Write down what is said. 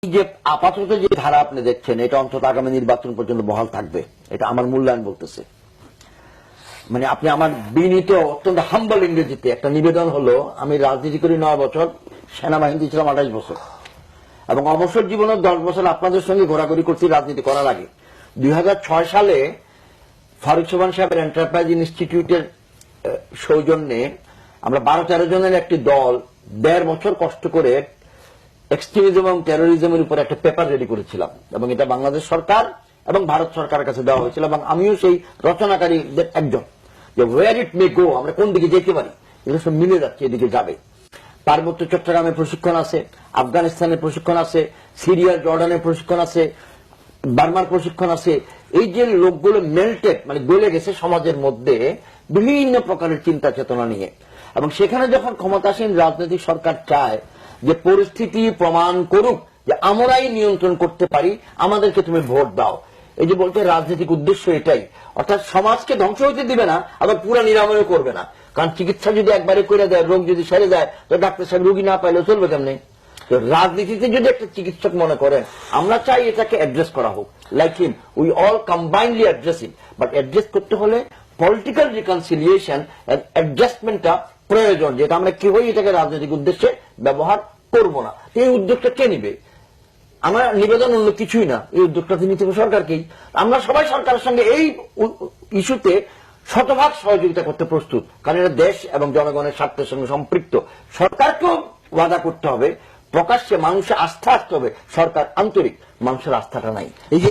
যে আপাতত যে ধারা আপনি দেখছেন এটা অন্তত আগামী নির্বাচন পর্যন্ত বহাল থাকবে, এটা আমার মূল্যায়ন বলতেছে। মানে আপনি আমার বিনীত অত্যন্ত হাম্বল ইংরেজিতে একটা নিবেদন হলো, আমি রাজনীতি করি 9 বছর, সেনাবাহিনী ছিলাম 28 বছর, এবং অবসর জীবনের 10 বছর আপনাদের সঙ্গে ঘোরাঘুরি করছি রাজনীতি করার আগে। 2006 সালে ফারুক সোবহান সাহেবের এন্টারপ্রাইজ ইনস্টিটিউটের সৌজন্যে আমরা 12-13 জনের একটি দল 1.5 বছর কষ্ট করে এক্সট্রিমিজম এবং টেরোরিজমের উপর একটা পেপার রেডি করেছিলাম, এবং এটা বাংলাদেশ সরকার এবং ভারত সরকারের কাছে দেওয়া হয়েছিল, এবং আমিও সেই রচনাকারীদের একজন। যে ওয়ার ইট মে গো, আমরা কোন দিকে যেতে পারি, এগুলো সব মিলে যাচ্ছে, এদিকে যাবে। পার্বত্য চট্টগ্রামের প্রশিক্ষণ আছে, আফগানিস্তানের প্রশিক্ষণ আছে, সিরিয়া জর্ডানের প্রশিক্ষণ আছে, বার্মার প্রশিক্ষণ আছে। এই যে লোকগুলো মেল্টেড, মানে গলে গেছে সমাজের মধ্যে বিভিন্ন প্রকারের চিন্তা চেতনা নিয়ে, এবং সেখানে যখন ক্ষমতাসীন রাজনৈতিক সরকার চায় যে পরিস্থিতি প্রমাণ করুক যে আমরাই নিয়ন্ত্রণ করতে পারি, আমাদেরকে তুমি ভোট দাও, এই যে বলতে রাজনৈতিক উদ্দেশ্য এটাই, অর্থাৎ সমাজকে ধ্বংস হইতে দিবে না, আবার পুরো নিরাময় করবে না। কারণ চিকিৎসা যদি একবারে করে দেয়, রোগ যদি সেরে যায়, তো ডাক্তার সাহেব রোগী না পাইলেও চলবে কেমনে? তো রাজনীতিতে যদি একটা চিকিৎসক মনে করেন, আমরা চাই এটাকে অ্যাড্রেস করা হোক, like him we all combinedly address it, but address করতে হলে পলিটিক্যাল রিকনসিলিয়েশন অ্যাডজাস্টমেন্টটা প্রয়োজন, যেটা আমরা কি হই এটাকে রাজনৈতিক উদ্দেশ্যে ব্যবহার করব না। এই উদ্যোগটা কে নিবে? আমার নিবেদন অন্য কিছুই না, এই উদ্যোগটা নিতে হবে সরকারকেই। আমরা সবাই সরকারের সঙ্গে এই ইস্যুতে শতভাগ সহযোগিতা করতে প্রস্তুত, কারণ এটা দেশ এবং জনগণের স্বার্থের সঙ্গে সম্পৃক্ত। সরকারকেও ওয়াদা করতে হবে, প্রকাশ্যে মানুষের আস্থা আসতে হবে, সরকার আন্তরিক, মানুষের আস্থাটা নাই। এই যে